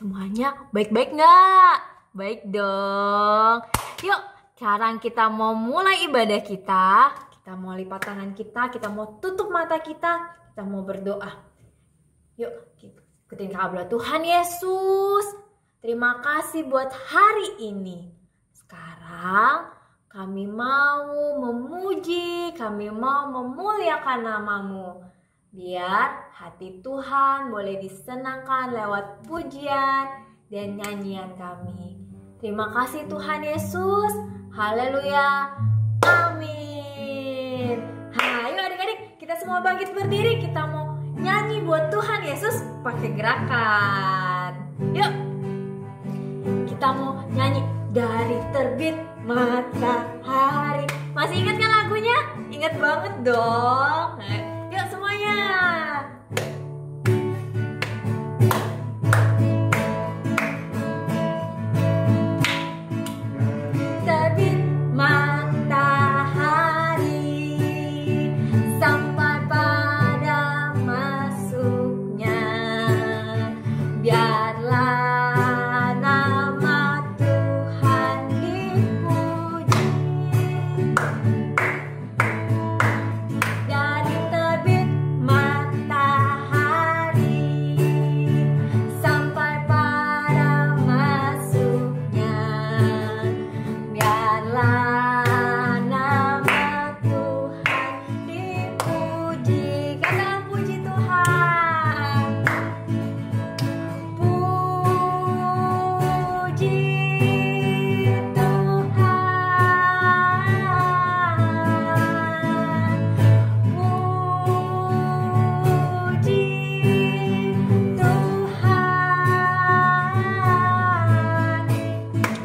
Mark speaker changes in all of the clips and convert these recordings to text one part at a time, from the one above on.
Speaker 1: Semuanya baik-baik nggak? Baik dong. Yuk, sekarang kita mau mulai ibadah kita. Kita mau lipat tangan kita mau tutup mata kita mau berdoa. Yuk, ikutin kabar Tuhan Yesus. Terima kasih buat hari ini. Sekarang kami mau memuji, kami mau memuliakan namamu. Biar hati Tuhan boleh disenangkan lewat pujian dan nyanyian kami. Terima kasih Tuhan Yesus. Haleluya. Amin. Ayo adik-adik, kita semua bangkit berdiri. Kita mau nyanyi buat Tuhan Yesus pakai gerakan. Yuk. Kita mau nyanyi dari terbit matahari. Masih ingat kan lagunya? Ingat banget dong. Yuk semuanya. Terbit matahari sampai pada masuknya. Biarlah nama Tuhan dipuji. Dari terbit matahari sampai pada masuknya. Biarlah nama Tuhan dipuji. Katakan puji Tuhan. Puji Tuhan. Puji Tuhan.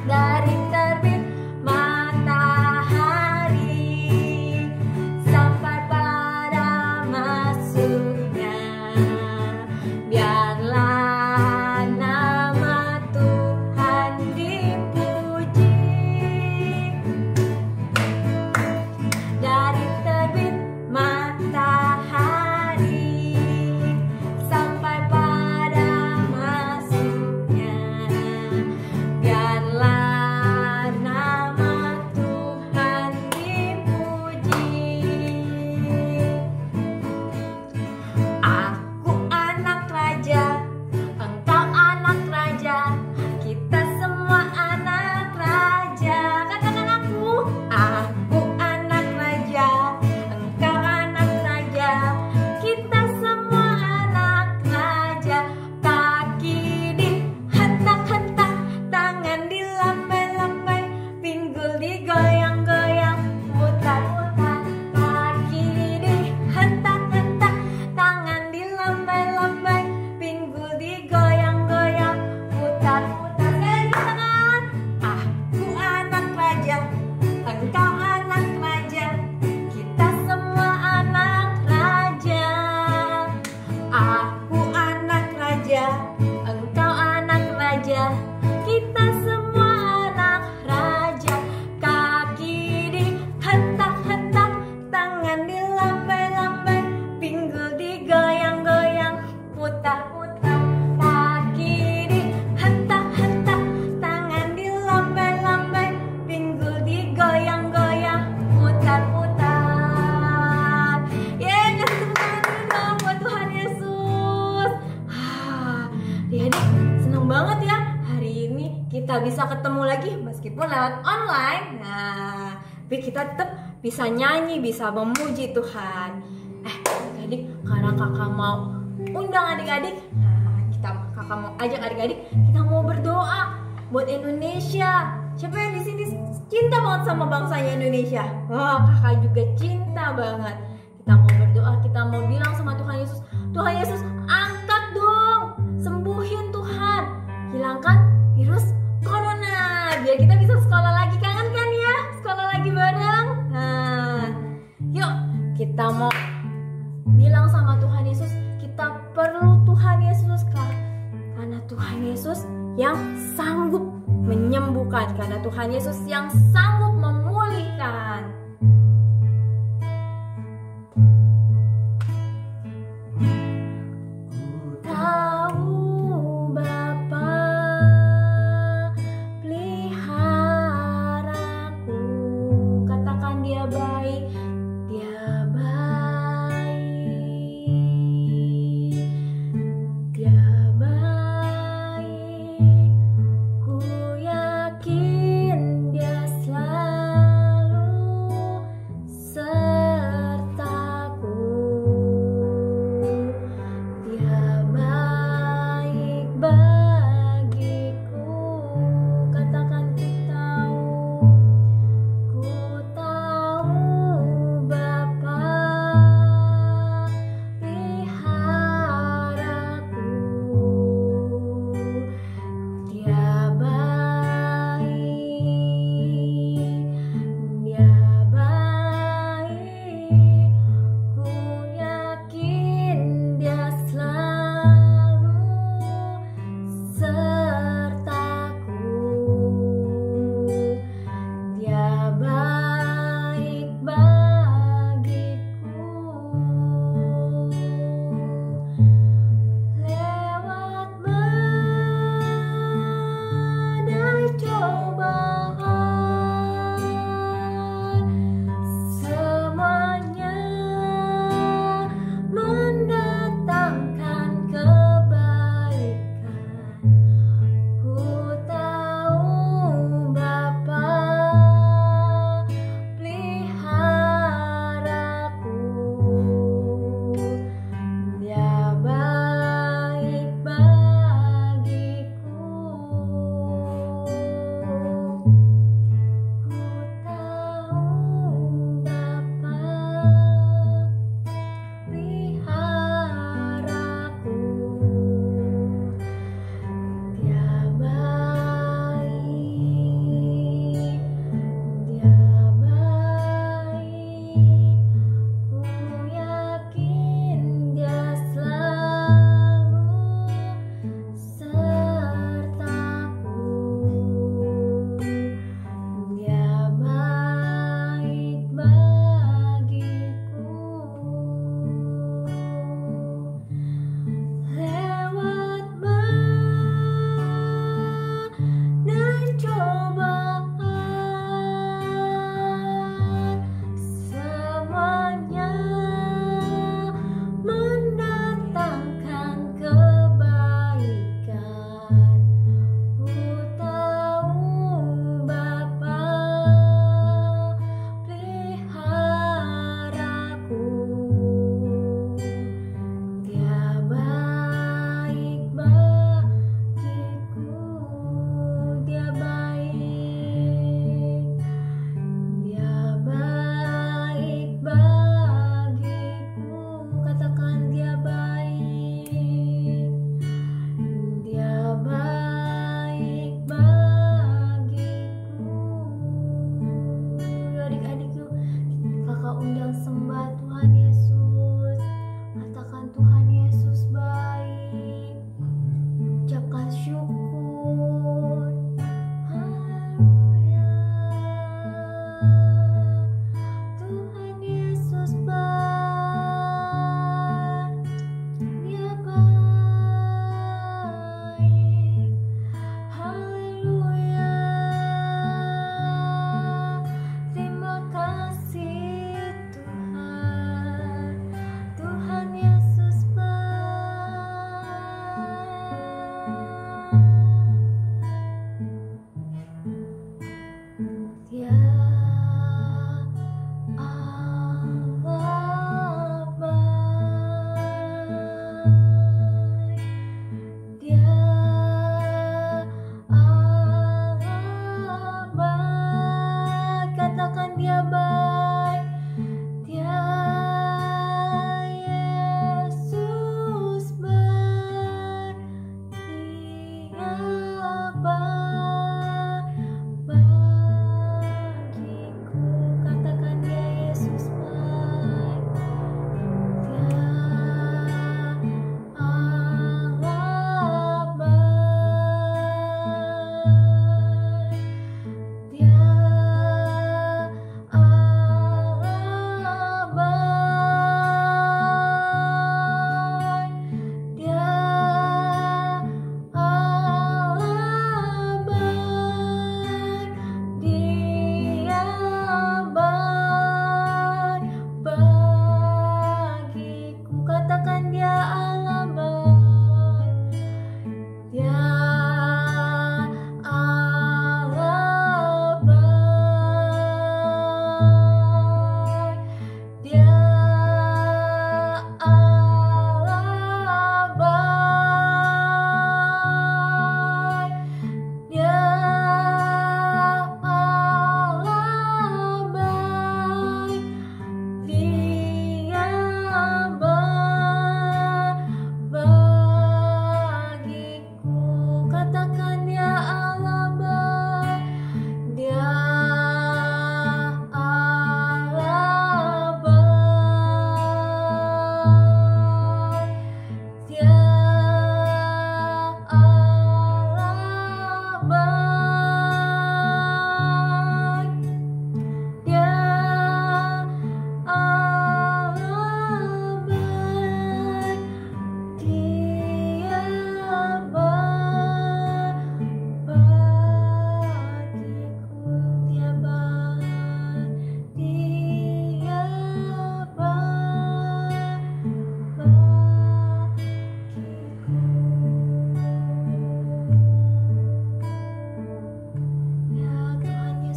Speaker 1: Dari terbit matahari sampai pada masuknya. Biarlah nama Tuhan dipuji. Dari terbit matahari sampai pada masuknya. Biarlah nama Tuhan dipuji. Aku anak raja, engkau anak raja, kita semua anak raja. Katakan aku anak raja, engkau anak raja, kita semua anak raja. Kaki dihentak-hentak, tangan dilambai-lambai, pinggul digoyang-goyang, putar-putar. Kaki dihentak-hentak, tangan dilambai-lambai, pinggul digoyang-goyang, putar-putar. Sekali tangan. Aku anak raja, engkau anak raja, kita semua anak raja. Aku anak raja, engkau anak raja, kita semua anak raja. Kaki dihentak-hentak, tangan dilambai-lambai, pinggul digoyang-goyang, putar-putar. Kaki dihentak-hentak, tangan dilambai-lambai, pinggul digoyang-goyang, putar-putar. Yeay, kasih tepuk tangan dulu dong buat Tuhan Yesus. Adik-adik, senang banget ya hari ini kita bisa ketemu lagi meskipun lewat online. Nah, tapi kita tetap bisa nyanyi, bisa memuji Tuhan. Adik-adik, sekarang kakak mau undang adik-adik. Kakak mau ajak adik-adik, kita mau berdoa buat Indonesia. Siapa yang di sini cinta banget sama bangsanya Indonesia? Wah, kakak juga cinta banget. Kita mau berdoa, kita mau bilang sama Tuhan Yesus, Tuhan Yesus, angkat dong, sembuhin Tuhan, hilangkan virus corona, biar kita bisa sekolah lagi. Kangen kan ya, sekolah lagi bareng. Nah, yuk kita mau bilang sama Tuhan Yesus, kita perlu Tuhan Yesus karena Tuhan Yesus yang sanggup menyembuhkan, karena Tuhan Yesus yang sanggup memulihkan. Tahu Bapa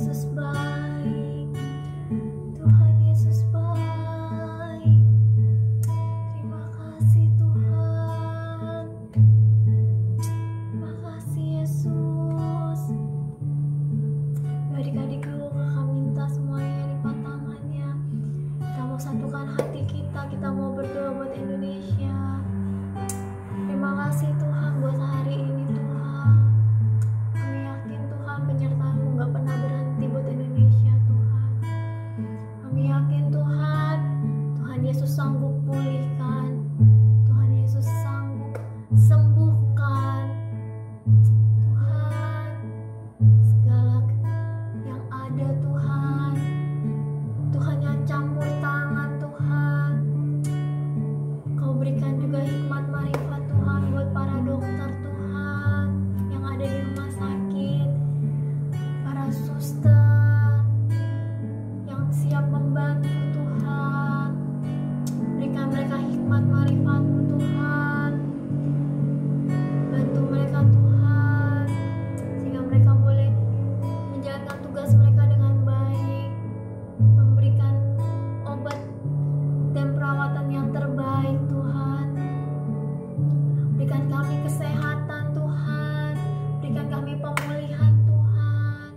Speaker 1: Yesus baik, Tuhan Yesus baik. Terima kasih Tuhan, terima kasih Yesus. Adik-adik dulu kakak minta semuanya lipat tangannya. Kita mau satukan hati kita mau berdoa buat Indonesia. Terima kasih Tuhan buat hari ini Tuhan. Kami yakin Tuhan penyertaan-Mu gak pernah berhenti buat Indonesia Tuhan. Kami yakin Tuhan, Tuhan Yesus sanggup pulihkan, Tuhan Yesus sanggup sembuhkan. Tuhan, segala yang ada Tuhan, Tuhan yang campur tangan Tuhan. Kau berikan juga hikmat marifat Tuhan buat para dokter Tuhan yang ada di rumah sakit, para suster yang siap membantu Tuhan. Berikan mereka hikmat marifat-Mu Tuhan. Bantu mereka Tuhan, sehingga mereka boleh menjalankan tugas mereka dengan baik, memberikan obat dan perawatan yang terbaik Tuhan. Berikan kami kesehatan Tuhan, berikan kami pemulihan Tuhan,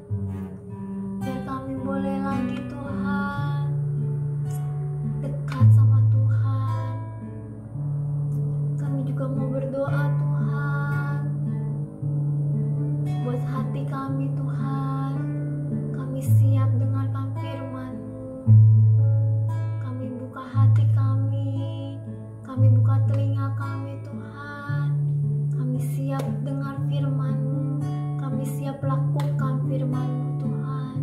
Speaker 1: biar kami boleh lagi Tuhan dekat sama Tuhan. Kami juga mau berdoa Tuhan buat hati kami Tuhan. Kami siap dengarkan firman-Mu. Kami buka hati kami buka telinga kami Tuhan. Kami siap dengar firman-Mu, kami siap lakukan firman-Mu Tuhan.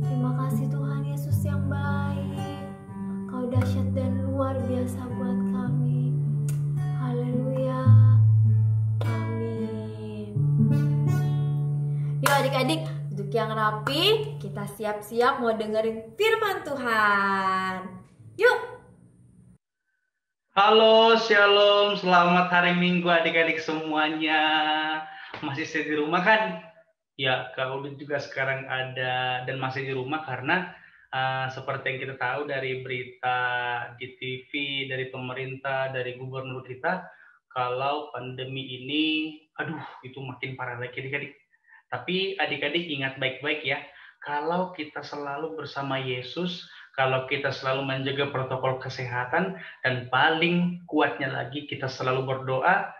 Speaker 1: Terima kasih Tuhan Yesus yang baik. Kau dahsyat dan luar biasa buat kami. Haleluya. Amin. Yuk adik-adik, duduk yang rapi. Kita siap-siap mau dengerin firman Tuhan. Yuk.
Speaker 2: Halo, shalom, selamat hari Minggu adik-adik semuanya. Masih stay di rumah kan? Ya, Kak Udin juga sekarang ada dan masih di rumah karena seperti yang kita tahu dari berita di TV, dari pemerintah, dari gubernur kita, kalau pandemi ini, itu makin parah lagi adik-adik. Tapi adik-adik ingat baik-baik ya, kalau kita selalu bersama Yesus, kalau kita selalu menjaga protokol kesehatan, dan paling kuatnya lagi kita selalu berdoa,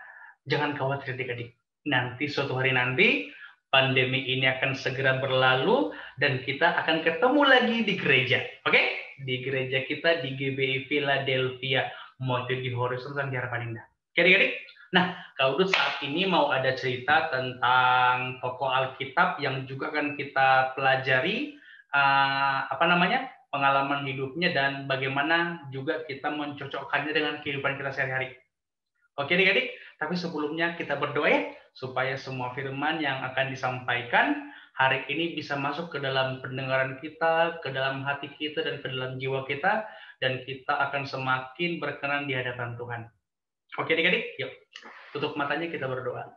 Speaker 2: jangan khawatir adik-adik. Nanti suatu hari nanti, pandemi ini akan segera berlalu, dan kita akan ketemu lagi di gereja. Oke? Di gereja kita di GBI Philadelphia, Motif di Horizon dan di Harapan Indah. Oke adik-adik? Nah, Kak Udut saat ini mau ada cerita tentang tokoh Alkitab yang juga akan kita pelajari, pengalaman hidupnya dan bagaimana juga kita mencocokkannya dengan kehidupan kita sehari-hari. Oke adik-adik, tapi sebelumnya kita berdoa ya, supaya semua firman yang akan disampaikan hari ini bisa masuk ke dalam pendengaran kita, ke dalam hati kita, dan ke dalam jiwa kita, dan kita akan semakin berkenan di hadapan Tuhan. Oke adik-adik, yuk tutup matanya kita berdoa.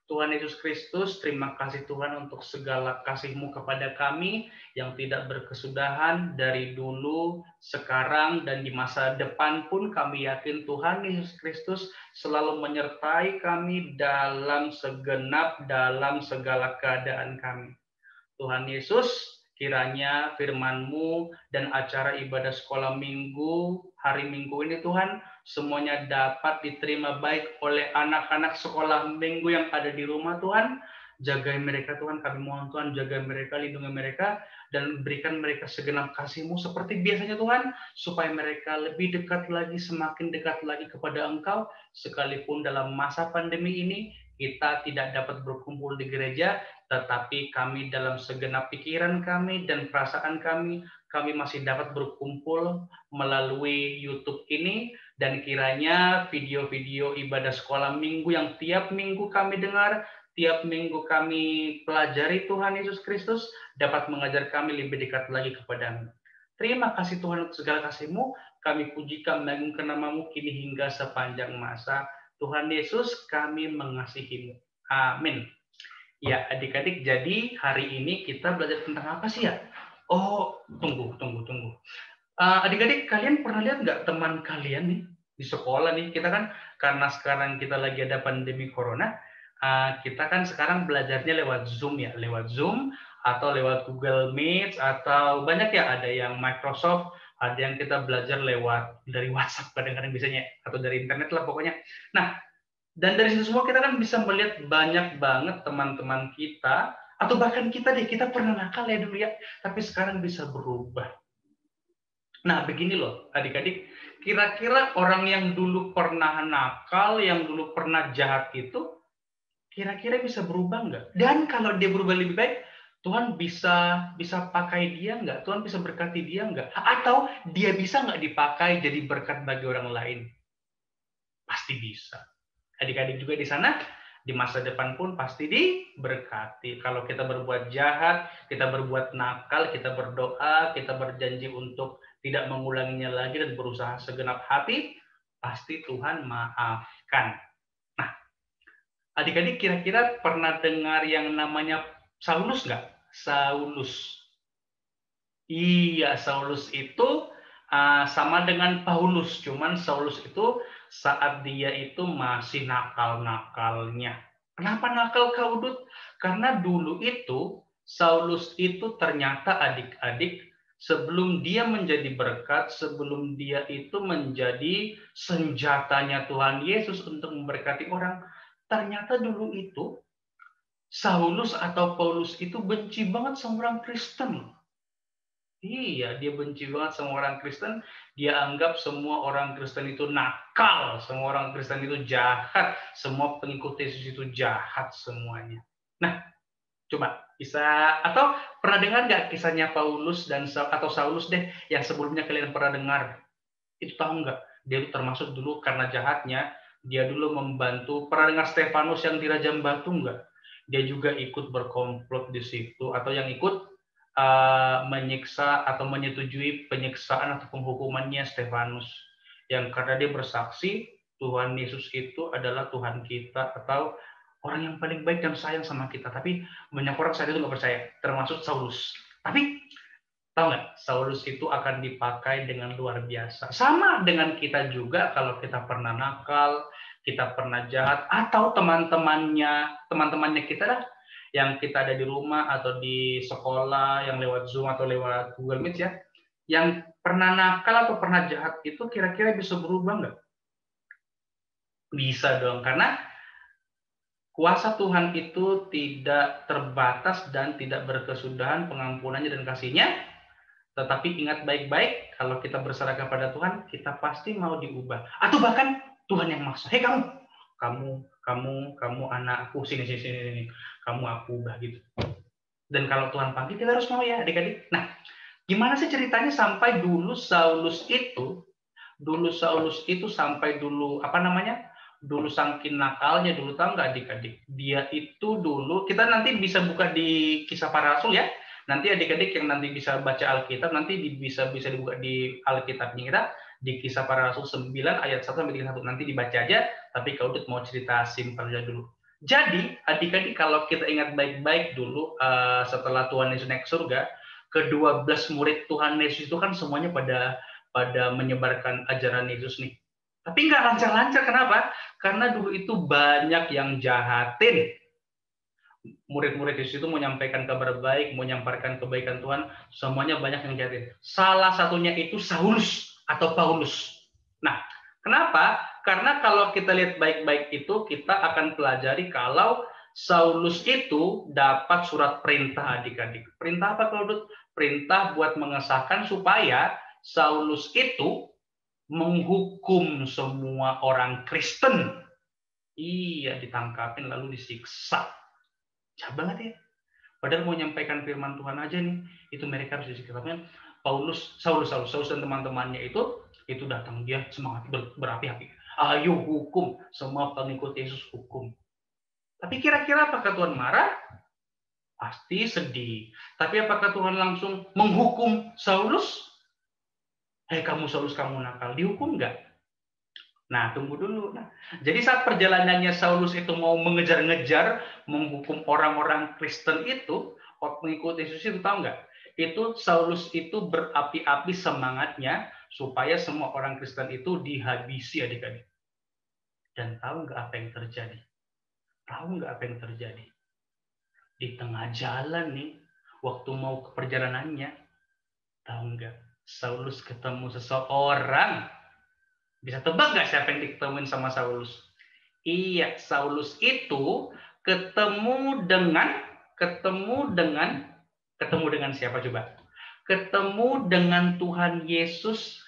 Speaker 2: Tuhan Yesus Kristus, terima kasih Tuhan untuk segala kasih-Mu kepada kami yang tidak berkesudahan dari dulu, sekarang, dan di masa depan pun kami yakin Tuhan Yesus Kristus selalu menyertai kami dalam segala keadaan kami. Tuhan Yesus, kiranya firman-Mu dan acara ibadah sekolah minggu, hari Minggu ini Tuhan, semuanya dapat diterima baik oleh anak-anak sekolah minggu yang ada di rumah Tuhan. Jagai mereka Tuhan, kami mohon Tuhan, jaga mereka, lindungi mereka, dan berikan mereka segenap kasih-Mu seperti biasanya Tuhan, supaya mereka lebih dekat lagi, semakin dekat lagi kepada Engkau, sekalipun dalam masa pandemi ini, kita tidak dapat berkumpul di gereja, tetapi kami dalam segenap pikiran kami dan perasaan kami masih dapat berkumpul melalui YouTube ini, dan kiranya video-video ibadah sekolah minggu yang tiap minggu kami dengar, tiap minggu kami pelajari Tuhan Yesus Kristus, dapat mengajar kami lebih dekat lagi kepada-Mu. Terima kasih Tuhan untuk segala kasih-Mu, kami pujikan mengagungkan nama-Mu kini hingga sepanjang masa. Tuhan Yesus, kami mengasihi-Mu. Amin. Ya, adik-adik, jadi hari ini kita belajar tentang apa sih ya? Oh, tunggu. Adik-adik, kalian pernah lihat nggak teman kalian nih di sekolah nih? Kita kan karena sekarang kita lagi ada pandemi corona, kita kan sekarang belajarnya lewat Zoom ya, lewat Zoom atau lewat Google Meet atau banyak ya, ada yang Microsoft, ada yang kita belajar lewat dari WhatsApp kadang-kadang biasanya atau dari internet lah pokoknya. Nah, dan dari situ semua kita kan bisa melihat banyak banget teman-teman kita atau bahkan kita deh, kita pernah nakal ya dulu ya, tapi sekarang bisa berubah. Nah, begini loh, adik-adik, kira-kira orang yang dulu pernah nakal, yang dulu pernah jahat itu, kira-kira bisa berubah nggak? Dan kalau dia berubah lebih baik, Tuhan bisa bisa pakai dia nggak? Tuhan bisa berkati dia nggak? Atau dia bisa nggak dipakai jadi berkat bagi orang lain? Pasti bisa. Adik-adik juga di sana, di masa depan pun pasti diberkati. Kalau kita berbuat jahat, kita berbuat nakal, kita berdoa, kita berjanji untuk tidak mengulanginya lagi dan berusaha segenap hati, pasti Tuhan maafkan. Nah, adik-adik kira-kira pernah dengar yang namanya Saulus nggak? Saulus. Iya, Saulus itu sama dengan Paulus, cuman Saulus itu saat dia itu masih nakal-nakalnya. Kenapa nakal Kak Udut? Karena dulu itu Saulus itu ternyata adik-adik sebelum dia menjadi berkat, sebelum dia itu menjadi senjatanya Tuhan Yesus untuk memberkati orang, ternyata dulu itu Saulus atau Paulus itu benci banget sama orang Kristen. Iya, dia benci banget sama orang Kristen. Dia anggap semua orang Kristen itu nakal, semua orang Kristen itu jahat, semua pengikut Yesus itu jahat semuanya. Nah, coba bisa atau pernah dengar nggak kisahnya Paulus dan atau Saulus deh yang sebelumnya kalian pernah dengar? Itu tahu nggak? Dia itu termasuk dulu karena jahatnya, dia dulu membantu. Pernah dengar Stefanus yang dirajam batu nggak? Dia juga ikut berkomplot di situ atau yang ikut menyiksa atau menyetujui penyiksaan atau penghukumannya Stefanus yang karena dia bersaksi Tuhan Yesus itu adalah Tuhan kita atau orang yang paling baik dan sayang sama kita, tapi banyak orang saat itu nggak percaya, termasuk Saulus. Tapi tahu nggak, Saulus itu akan dipakai dengan luar biasa. Sama dengan kita juga kalau kita pernah nakal, kita pernah jahat, atau teman-temannya kita lah yang kita ada di rumah atau di sekolah yang lewat Zoom atau lewat Google Meet ya, yang pernah nakal atau pernah jahat itu kira-kira bisa berubah nggak? Bisa dong, karena kuasa Tuhan itu tidak terbatas dan tidak berkesudahan pengampunannya dan kasihnya. Tetapi ingat baik-baik, kalau kita berserah kepada Tuhan, kita pasti mau diubah. Atau bahkan Tuhan yang maksa, hei kamu anakku, sini, kamu aku ubah gitu. Dan kalau Tuhan panggil, kita harus mau ya adik-adik. Nah, gimana sih ceritanya sampai dulu Saulus itu sampai dulu dulu saking nakalnya dulu, tahu nggak adik-adik, dia itu dulu, kita nanti bisa buka di Kisah Para Rasul ya, nanti adik-adik yang nanti bisa baca Alkitab nanti bisa dibuka di Alkitabnya kita di Kisah Para Rasul 9 ayat 1 sampai 31, nanti dibaca aja, tapi kalau mau cerita simpelnya dulu. Jadi adik-adik kalau kita ingat baik-baik dulu setelah Tuhan Yesus naik surga, ke-12 murid Tuhan Yesus itu kan semuanya pada menyebarkan ajaran Yesus nih. Tapi nggak lancar-lancar, kenapa? Karena dulu itu banyak yang jahatin. Murid-murid Yesus itu mau menyampaikan kabar baik, mau menyampaikan kebaikan Tuhan, semuanya banyak yang jahatin. Salah satunya itu Saulus atau Paulus. Nah, kenapa? Karena kalau kita lihat baik-baik itu, kita akan pelajari kalau Saulus itu dapat surat perintah adik-adik. Perintah apa kalau perintah buat mengesahkan supaya Saulus itu menghukum semua orang Kristen. Iya, ditangkapin lalu disiksa. Jahat banget ya. Padahal mau menyampaikan firman Tuhan aja nih, itu mereka harus disiksa. Saulus dan teman-temannya itu datang, dia semangat berapi-api. Ayo hukum, semua pengikut Yesus hukum. Tapi kira-kira apakah Tuhan marah? Pasti sedih. Tapi apakah Tuhan langsung menghukum Saulus? Hei kamu Saulus, kamu nakal, dihukum nggak? Nah, tunggu dulu. Nah, jadi saat perjalanannya Saulus itu mau mengejar-ngejar, menghukum orang-orang Kristen itu, pengikut Yesus itu, tahu nggak? Itu Saulus itu berapi-api semangatnya supaya semua orang Kristen itu dihabisi, adik-adik. Dan tahu nggak apa yang terjadi? Tahu nggak apa yang terjadi? Di tengah jalan nih, waktu mau ke perjalanannya, tahu nggak? Saulus ketemu seseorang. Bisa tebak nggak siapa yang diketemuin sama Saulus? Iya, Saulus itu ketemu dengan siapa coba? Ketemu dengan Tuhan Yesus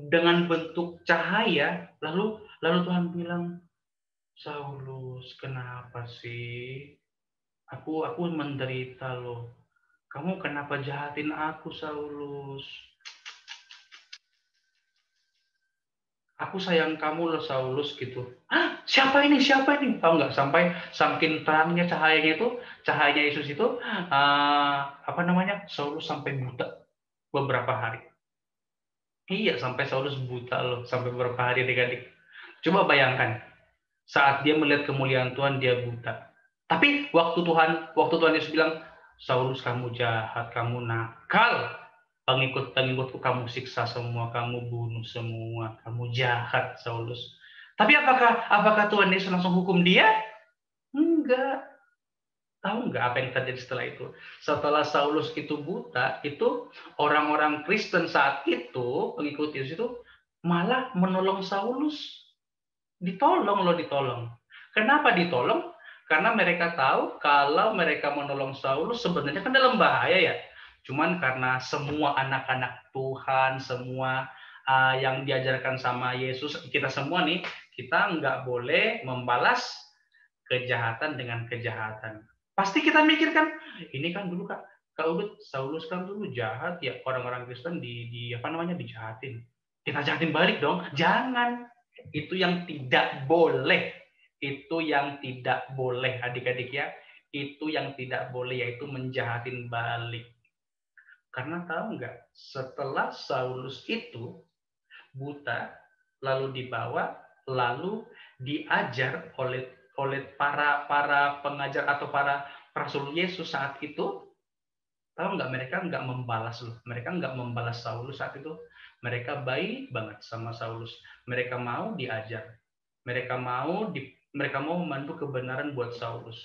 Speaker 2: dengan bentuk cahaya, lalu Tuhan bilang, Saulus, kenapa sih? Aku menderita loh. Kamu kenapa jahatin aku, Saulus? Aku sayang kamu loh, Saulus, gitu. Hah? Siapa ini? Siapa ini? Tahu nggak? Sampai saking terangnya cahayanya itu, cahaya Yesus itu, Saulus sampai buta beberapa hari. Iya, sampai Saulus buta loh, sampai beberapa hari, adik-adik. Coba bayangkan, saat dia melihat kemuliaan Tuhan, dia buta. Tapi waktu Tuhan Yesus bilang, Saulus, kamu jahat, kamu nakal, pengikut-pengikutku kamu siksa semua, kamu bunuh semua, kamu jahat, Saulus. Tapi apakah Tuhan Yesus langsung hukum dia? Enggak. Tahu nggak apa yang terjadi setelah itu? Setelah Saulus itu buta, itu orang-orang Kristen saat itu, pengikut Yesus itu, malah menolong Saulus. Ditolong. Kenapa ditolong? Karena mereka tahu kalau mereka menolong Saulus sebenarnya kan dalam bahaya ya. Cuman karena semua anak-anak Tuhan, semua yang diajarkan sama Yesus, kita semua nih, kita nggak boleh membalas kejahatan dengan kejahatan. Pasti kita mikir kan, ini kan dulu Kak Udut, Saulus kan dulu jahat ya, orang-orang Kristen dijahatin. Kita jahatin balik dong. Jangan. Itu yang tidak boleh. Itu yang tidak boleh, adik-adik ya. Itu yang tidak boleh, yaitu menjahatin balik. Karena tahu nggak, setelah Saulus itu buta, lalu dibawa, lalu diajar oleh para pengajar atau para rasul Yesus saat itu, tahu nggak, mereka nggak membalas loh. Mereka nggak membalas Saulus saat itu. Mereka baik banget sama Saulus. Mereka mau diajar. Mereka mau memandu kebenaran buat Saulus.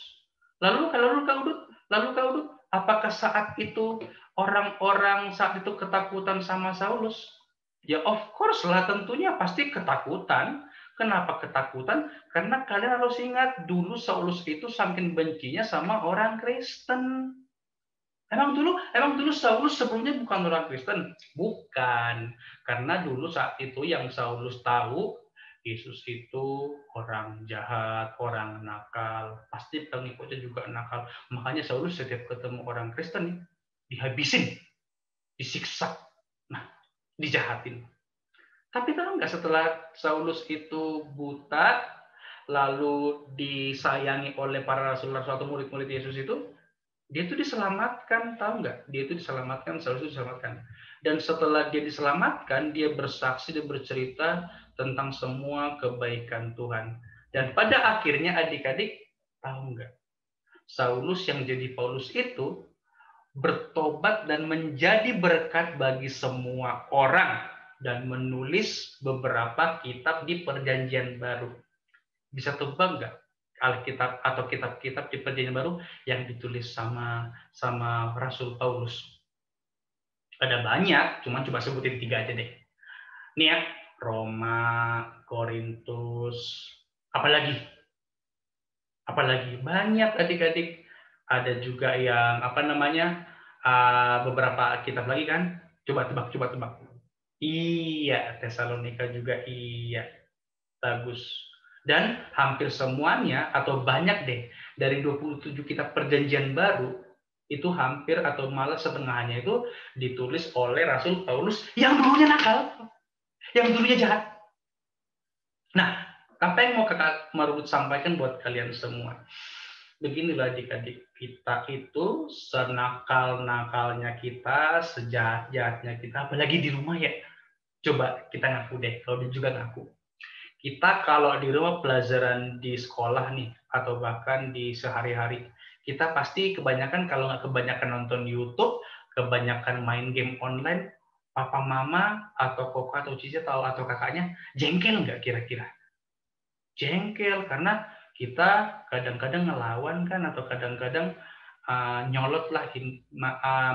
Speaker 2: Lalu Kak Udut, apakah saat itu orang-orang saat itu ketakutan sama Saulus? Ya of course lah, tentunya pasti ketakutan. Kenapa ketakutan? Karena kalian harus ingat, dulu Saulus itu saking bencinya sama orang Kristen. Emang dulu Saulus sebelumnya bukan orang Kristen? Bukan. Karena dulu saat itu yang Saulus tahu, Yesus itu orang jahat, orang nakal. Pasti pengikutnya juga nakal. Makanya Saulus setiap ketemu orang Kristen, dihabisin, disiksa, dijahatin. Tapi tahu nggak, setelah Saulus itu buta, lalu disayangi oleh para rasul-rasul atau murid-murid Yesus itu, dia itu diselamatkan, tahu nggak? Dia itu diselamatkan, Saulus itu diselamatkan. Dan setelah dia diselamatkan, dia bersaksi, dia bercerita tentang semua kebaikan Tuhan. Dan pada akhirnya, adik-adik, tahu nggak? Saulus yang jadi Paulus itu bertobat dan menjadi berkat bagi semua orang dan menulis beberapa kitab di Perjanjian Baru. Bisa tebak nggak Alkitab atau kitab-kitab di Perjanjian Baru yang ditulis sama Rasul Paulus? Ada banyak, cuma coba sebutin 3 aja deh. Nih ya, Roma, Korintus, apalagi banyak adik-adik. Ada juga yang beberapa kitab lagi kan. Coba tebak. Iya, Tesalonika juga, iya. Bagus. Dan hampir semuanya atau banyak deh dari 27 kitab Perjanjian Baru itu hampir atau malah setengahnya itu ditulis oleh Rasul Paulus yang dulunya nakal, yang dulunya jahat. Nah, apa yang mau Kakak Marut sampaikan buat kalian semua? Beginilah adik-adik, kita itu senakal-nakalnya kita, sejahat-jahatnya kita, apalagi di rumah ya. Coba kita ngaku deh, kalau dia juga ngaku. Kita kalau di rumah pelajaran di sekolah nih, atau bahkan di sehari-hari, kita pasti kebanyakan kalau nggak kebanyakan nonton YouTube, kebanyakan main game online, papa mama atau koko atau cici atau kakaknya jengkel nggak kira-kira? Jengkel karena kita kadang-kadang ngelawan kan, atau kadang-kadang nyolot lah,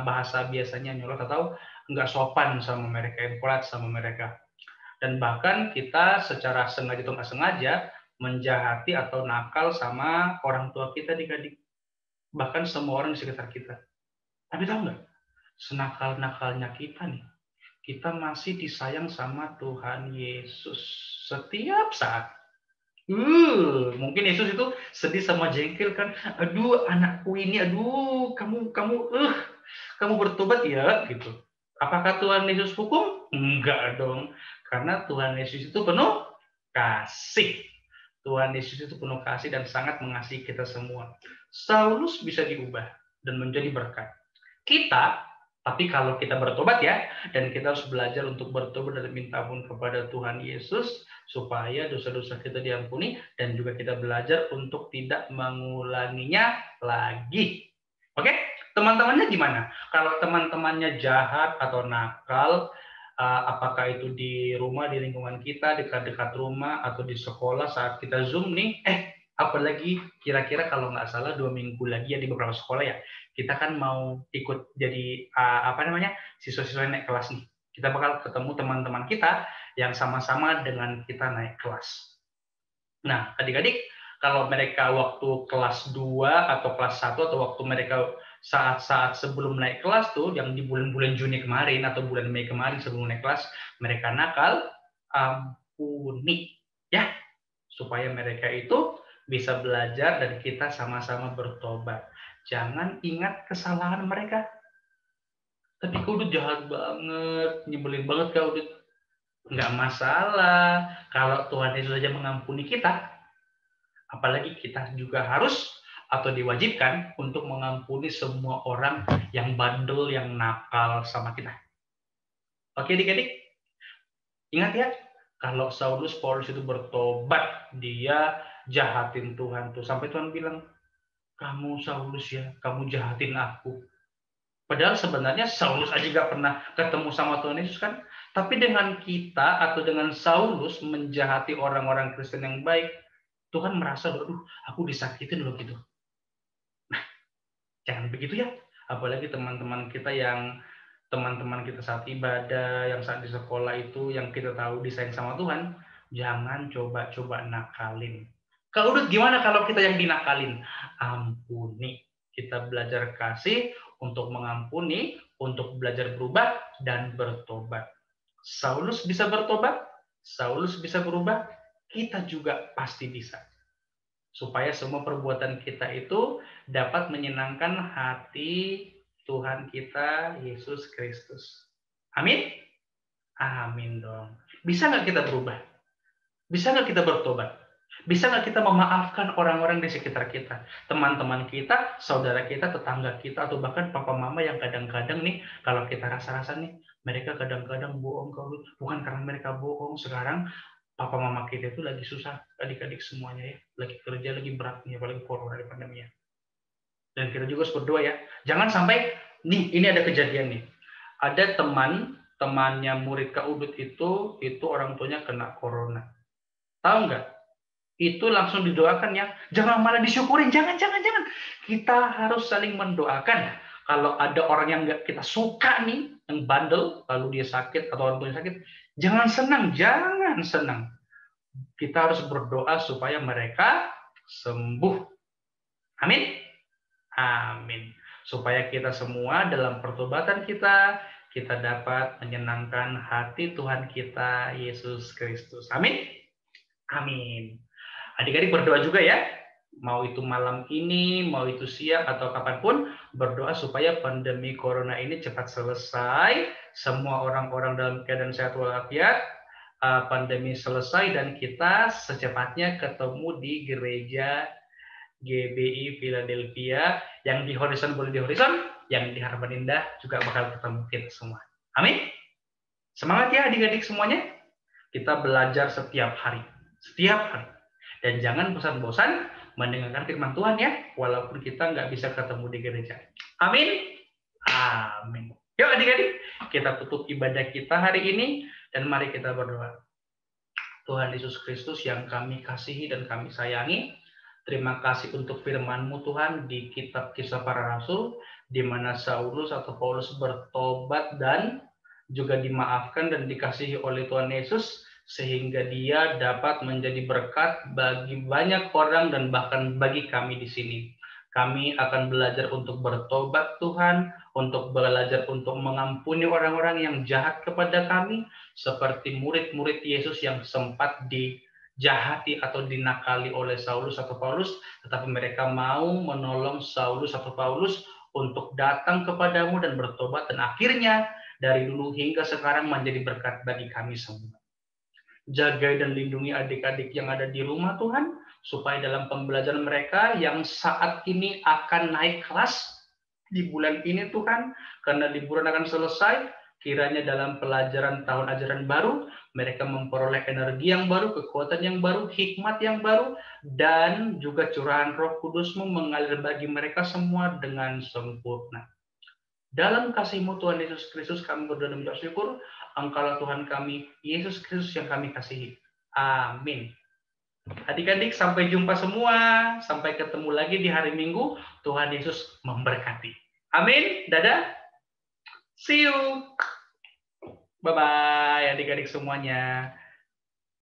Speaker 2: bahasa biasanya nyolot atau nggak sopan sama mereka, impolite sama mereka. Dan bahkan kita secara sengaja atau nggak sengaja menjahati atau nakal sama orang tua kita adik-adik, bahkan semua orang di sekitar kita. Tapi tahu nggak, senakal-nakalnya kita nih, kita masih disayang sama Tuhan Yesus setiap saat. Mungkin Yesus itu sedih sama jengkel kan, aduh anakku ini, aduh kamu bertobat ya gitu. Apakah Tuhan Yesus hukum? Enggak dong, karena Tuhan Yesus itu penuh kasih. Tuhan Yesus itu penuh kasih dan sangat mengasihi kita semua. Saulus bisa diubah dan menjadi berkat. Kita, tapi kalau kita bertobat ya, dan kita harus belajar untuk bertobat dan minta ampun kepada Tuhan Yesus, supaya dosa-dosa kita diampuni, dan juga kita belajar untuk tidak mengulanginya lagi. Oke? Teman-temannya gimana? Kalau teman-temannya jahat atau nakal, apakah itu di rumah, di lingkungan kita, dekat-dekat rumah, atau di sekolah saat kita Zoom nih, apalagi kira-kira kalau nggak salah 2 minggu lagi ya di beberapa sekolah ya, kita kan mau ikut jadi siswa-siswa naik kelas nih. Kita bakal ketemu teman-teman kita yang sama-sama dengan kita naik kelas. Nah, adik-adik, kalau mereka waktu kelas 2 atau kelas 1 atau waktu mereka saat-saat sebelum naik kelas tuh, yang di bulan-bulan Juni kemarin atau bulan Mei kemarin sebelum naik kelas, mereka nakal, ampuni ya, supaya mereka itu bisa belajar dan kita sama-sama bertobat. Jangan ingat kesalahan mereka. Tapi kau udah jahat banget, nyebelin banget kau udah. Nggak masalah, kalau Tuhan Yesus saja mengampuni kita, apalagi kita juga harus atau diwajibkan untuk mengampuni semua orang yang bandel, yang nakal sama kita. Oke adik-adik, ingat ya, kalau Saulus Paulus itu bertobat, dia jahatin Tuhan tuh, sampai Tuhan bilang, kamu Saulus ya, kamu jahatin aku. Padahal sebenarnya Saulus aja nggak pernah ketemu sama Tuhan Yesus kan. Tapi dengan kita atau dengan Saulus menjahati orang-orang Kristen yang baik, Tuhan merasa, aduh, aku disakitin loh gitu. Nah, jangan begitu ya. Apalagi teman-teman kita saat ibadah, yang saat di sekolah itu, yang kita tahu disayang sama Tuhan, jangan coba-coba nakalin. Kalau udah gimana kalau kita yang dinakalin? Ampuni. Kita belajar kasih untuk mengampuni, untuk belajar berubah dan bertobat. Saulus bisa bertobat, Saulus bisa berubah, kita juga pasti bisa. Supaya semua perbuatan kita itu dapat menyenangkan hati Tuhan kita, Yesus Kristus. Amin? Amin dong. Bisa nggak kita berubah? Bisa nggak kita bertobat? Bisa nggak kita memaafkan orang-orang di sekitar kita? Teman-teman kita, saudara kita, tetangga kita, atau bahkan papa mama yang kadang-kadang nih, kalau kita rasa-rasa nih, mereka kadang-kadang bohong. Bukan karena mereka bohong, sekarang papa mama kita itu lagi susah, adik-adik semuanya ya. Lagi kerja, lagi berat nih, apalagi corona di pandemi ya. Dan kita juga harus berdoa ya. Jangan sampai, nih ini ada kejadian nih. Ada temannya murid Kak Udut itu orang tuanya kena corona. Tahu nggak? Itu langsung didoakan ya. Jangan malah disyukurin. Jangan. Kita harus saling mendoakan. Kalau ada orang yang nggak kita suka nih, yang bandel, lalu dia sakit atau orang tuanya sakit, jangan senang. Kita harus berdoa supaya mereka sembuh. Amin. Amin. Supaya kita semua dalam pertobatan kita dapat menyenangkan hati Tuhan kita, Yesus Kristus. Amin. Amin. Adik-adik berdoa juga ya, mau itu malam ini, mau itu siang atau kapanpun, berdoa supaya pandemi corona ini cepat selesai, semua orang-orang dalam keadaan sehat walafiat, pandemi selesai dan kita secepatnya ketemu di gereja GBI Philadelphia, yang di Horizon boleh di Horizon, yang di Harapan Indah juga bakal ketemu kita semua. Amin. Semangat ya adik-adik semuanya. Kita belajar setiap hari. setiap hari. Dan jangan bosan-bosan mendengarkan firman Tuhan ya, walaupun kita nggak bisa ketemu di gereja. Amin. Amin. Yuk adik-adik, kita tutup ibadah kita hari ini dan mari kita berdoa. Tuhan Yesus Kristus yang kami kasihi dan kami sayangi, terima kasih untuk firman-Mu Tuhan di kitab Kisah Para Rasul, di mana Saulus atau Paulus bertobat dan juga dimaafkan dan dikasihi oleh Tuhan Yesus, sehingga dia dapat menjadi berkat bagi banyak orang dan bahkan bagi kami di sini. Kami akan belajar untuk bertobat Tuhan, untuk belajar untuk mengampuni orang-orang yang jahat kepada kami, seperti murid-murid Yesus yang sempat dijahati atau dinakali oleh Saulus atau Paulus, tetapi mereka mau menolong Saulus atau Paulus untuk datang kepadamu dan bertobat, dan akhirnya dari dulu hingga sekarang menjadi berkat bagi kami semua. Jaga dan lindungi adik-adik yang ada di rumah Tuhan, supaya dalam pembelajaran mereka yang saat ini akan naik kelas di bulan ini Tuhan, karena liburan akan selesai, kiranya dalam pelajaran tahun ajaran baru, mereka memperoleh energi yang baru, kekuatan yang baru, hikmat yang baru, dan juga curahan Roh Kudus-Mu mengalir bagi mereka semua dengan sempurna. Dalam kasih-Mu Tuhan Yesus Kristus kami berdoa dan bersyukur, Engkaulah Tuhan kami, Yesus Kristus yang kami kasihi. Amin. Adik-adik, sampai jumpa semua. Sampai ketemu lagi di hari Minggu. Tuhan Yesus memberkati. Amin. Dadah. See you. Bye-bye adik-adik semuanya.